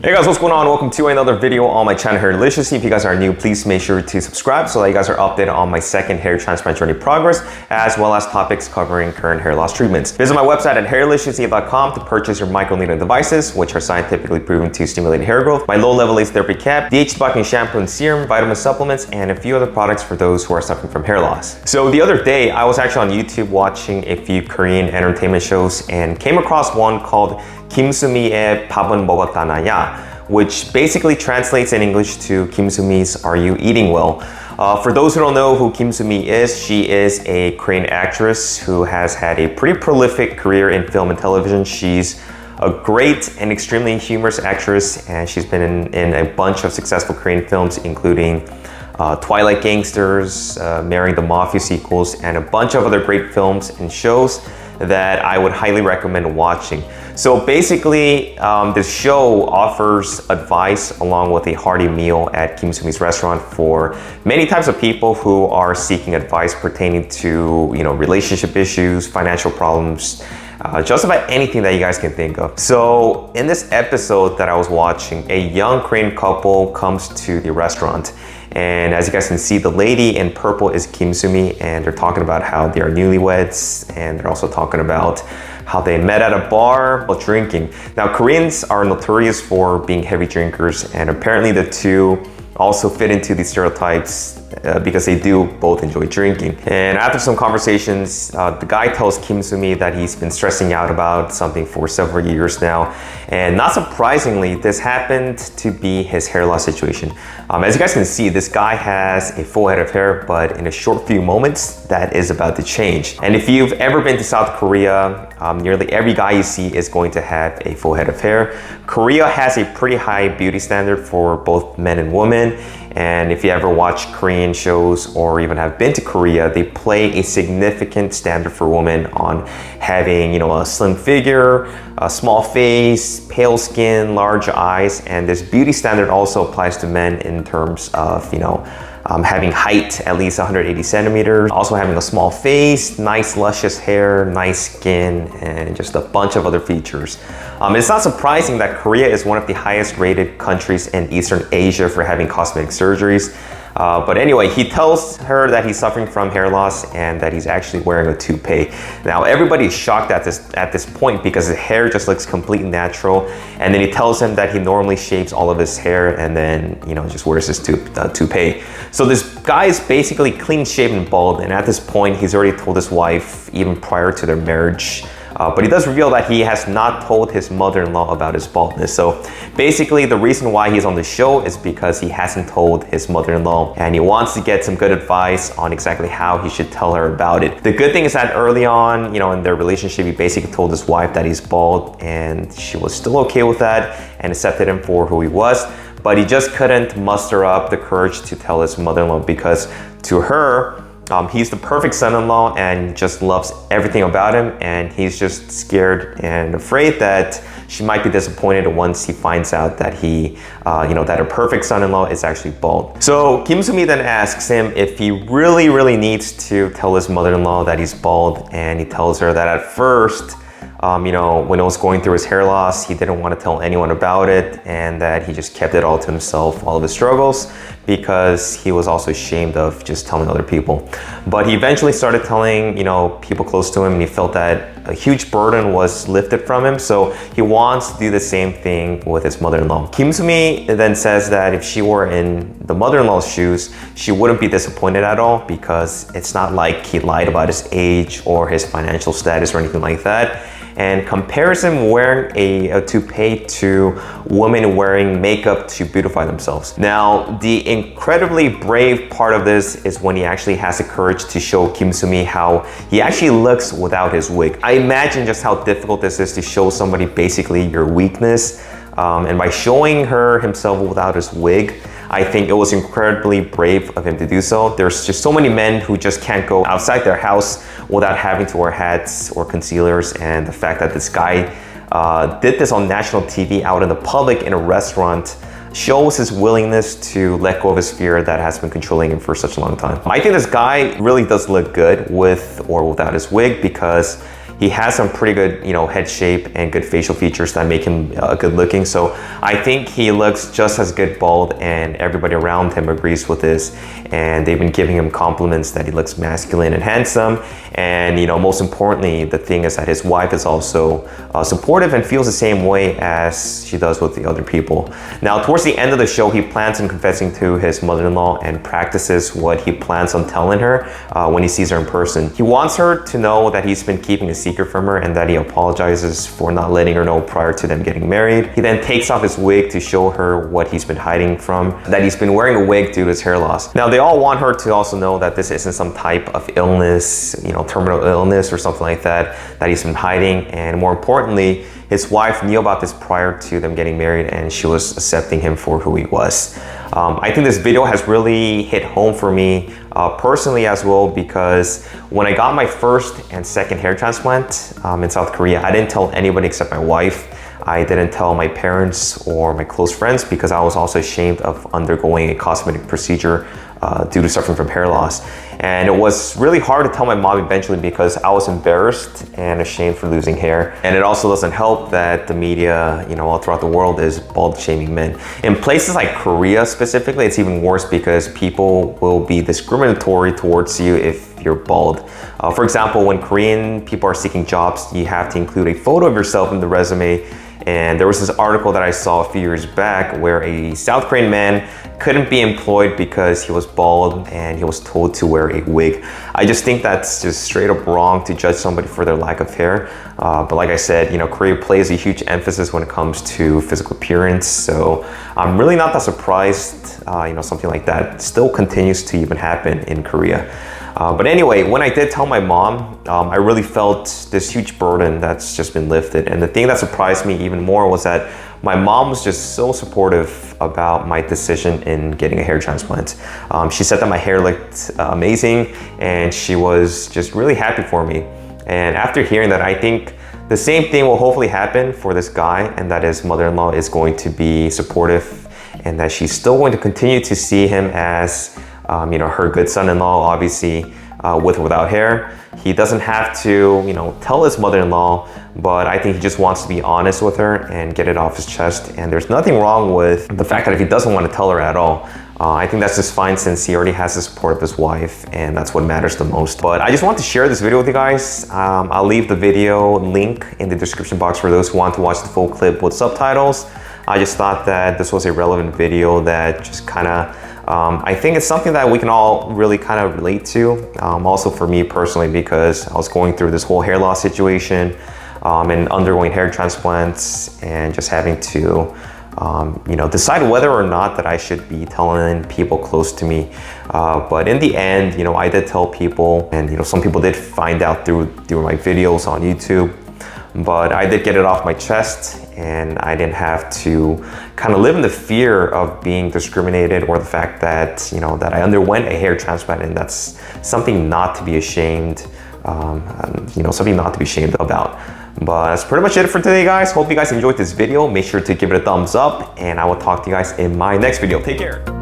Hey guys, what's going on? Welcome to another video on my channel, Hairliciously. If you guys are new, please make sure to subscribe so that you guys are updated on my second hair transplant journey progress, as well as topics covering current hair loss treatments. Visit my website at HAIRLICIOUSLY.com to purchase your microneedling devices, which are scientifically proven to stimulate hair growth, my low-level lace therapy cap, DHT blocking shampoo and serum, vitamin supplements, and a few other products for those who are suffering from hair loss. So the other day, I was actually on YouTube watching a few Korean entertainment shows and came across one called 김수미의 밥은 먹었다나야, which basically translates in English to Kim Sumi's Are You Eating Well? For those who don't know who Kim Sumi is, she is a Korean actress who has had a pretty prolific career in film and television. She's a great and extremely humorous actress, and she's been in a bunch of successful Korean films, including Twilight Gangsters, Marrying the Mafia sequels, and a bunch of other great films and shows that I would highly recommend watching. So basically, this show offers advice along with a hearty meal at Kim Sumi's restaurant for many types of people who are seeking advice pertaining to, relationship issues, financial problems, just about anything that you guys can think of. So in this episode that I was watching, a young Korean couple comes to the restaurant. And as you guys can see, the lady in purple is Kim Sumi, and they're talking about how they are newlyweds, and they're also talking about how they met at a bar while drinking. Now, Koreans are notorious for being heavy drinkers, and apparently the two also fit into these stereotypes because they do both enjoy drinking. And after some conversations, the guy tells Kim Sumi that he's been stressing out about something for several years now. And not surprisingly, this happened to be his hair loss situation. As you guys can see, this guy has a full head of hair, but in a short few moments, that is about to change. And if you've ever been to South Korea, nearly every guy you see is going to have a full head of hair. Korea has a pretty high beauty standard for both men and women. And if you ever watch Korean shows or even have been to Korea, they play a significant standard for women on having, a slim figure, a small face, pale skin, large eyes. And this beauty standard also applies to men in terms of, having height at least 180 centimeters, also having a small face, nice luscious hair, nice skin, and just a bunch of other features. It's not surprising that Korea is one of the highest rated countries in Eastern Asia for having cosmetic surgeries. But anyway, he tells her that he's suffering from hair loss and that he's actually wearing a toupee. Now, everybody's shocked at this point because his hair just looks completely natural. And then he tells him that he normally shaves all of his hair and then, just wears his toupee. So this guy is basically clean shaven bald. And at this point, he's already told his wife, even prior to their marriage, but he does reveal that he has not told his mother-in-law about his baldness. So basically, the reason why he's on the show is because he hasn't told his mother-in-law, and he wants to get some good advice on exactly how he should tell her about it. The good thing is that early on, in their relationship, he basically told his wife that he's bald, and she was still okay with that and accepted him for who he was. But he just couldn't muster up the courage to tell his mother-in-law because to her, he's the perfect son-in-law and just loves everything about him, and he's just scared and afraid that she might be disappointed once he finds out that that a perfect son-in-law is actually bald. So Kim Sumi then asks him if he really, really needs to tell his mother-in-law that he's bald, and he tells her that at first, when he was going through his hair loss, he didn't want to tell anyone about it, and that he just kept it all to himself, all of his struggles, because he was also ashamed of just telling other people. But he eventually started telling, people close to him, and he felt that a huge burden was lifted from him. So he wants to do the same thing with his mother-in-law. Kim Sumi then says that if she were in the mother-in-law's shoes, she wouldn't be disappointed at all because it's not like he lied about his age or his financial status or anything like that. And compares him wearing a toupee to women wearing makeup to beautify themselves. Now, the incredibly brave part of this is when he actually has the courage to show Kim Sumi how he actually looks without his wig. I imagine just how difficult this is to show somebody basically your weakness. And by showing her himself without his wig, I think it was incredibly brave of him to do so. There's just so many men who just can't go outside their house without having to wear hats or concealers, and the fact that this guy did this on national TV out in the public in a restaurant shows his willingness to let go of his fear that has been controlling him for such a long time. I think this guy really does look good with or without his wig because He has some pretty good, head shape and good facial features that make him good looking. So I think he looks just as good bald, and everybody around him agrees with this. And they've been giving him compliments that he looks masculine and handsome. And most importantly, the thing is that his wife is also supportive and feels the same way as she does with the other people. Now, towards the end of the show, he plans on confessing to his mother-in-law and practices what he plans on telling her when he sees her in person. He wants her to know that he's been keeping a secret from her and that he apologizes for not letting her know prior to them getting married. He then takes off his wig to show her what he's been hiding from, that he's been wearing a wig due to his hair loss. Now, they all want her to also know that this isn't some type of illness, terminal illness or something like that he's been hiding. And more importantly, his wife knew about this prior to them getting married, and she was accepting him for who he was. I think this video has really hit home for me personally as well, because when I got my first and second hair transplant in South Korea, I didn't tell anybody except my wife. I didn't tell my parents or my close friends because I was also ashamed of undergoing a cosmetic procedure due to suffering from hair loss. And it was really hard to tell my mom eventually because I was embarrassed and ashamed for losing hair. And it also doesn't help that the media, all throughout the world is bald shaming men. In places like Korea specifically, it's even worse because people will be discriminatory towards you if you're bald. For example, when Korean people are seeking jobs, you have to include a photo of yourself in the resume. And there was this article that I saw a few years back where a South Korean man couldn't be employed because he was bald and he was told to wear a wig. I just think that's just straight up wrong to judge somebody for their lack of hair. But like I said, Korea plays a huge emphasis when it comes to physical appearance. So I'm really not that surprised, something like that still continues to even happen in Korea. But anyway, when I did tell my mom, I really felt this huge burden that's just been lifted. And the thing that surprised me even more was that my mom was just so supportive about my decision in getting a hair transplant. She said that my hair looked amazing and she was just really happy for me. And after hearing that, I think the same thing will hopefully happen for this guy, and that his mother-in-law is going to be supportive and that she's still going to continue to see him as her good son-in-law, obviously, with or without hair. He doesn't have to, tell his mother-in-law, but I think he just wants to be honest with her and get it off his chest. And there's nothing wrong with the fact that if he doesn't want to tell her at all, I think that's just fine since he already has the support of his wife, and that's what matters the most. But I just want to share this video with you guys. I'll leave the video link in the description box for those who want to watch the full clip with subtitles. I just thought that this was a relevant video that just kind of I think it's something that we can all really kind of relate to. Also for me personally, because I was going through this whole hair loss situation and undergoing hair transplants and just having to, decide whether or not that I should be telling people close to me. But in the end, I did tell people, and some people did find out through my videos on YouTube. But I did get it off my chest, and I didn't have to kind of live in the fear of being discriminated or the fact that, that I underwent a hair transplant, and that's something not to be ashamed, something not to be ashamed about. But that's pretty much it for today, guys. Hope you guys enjoyed this video. Make sure to give it a thumbs up, and I will talk to you guys in my next video. Take care.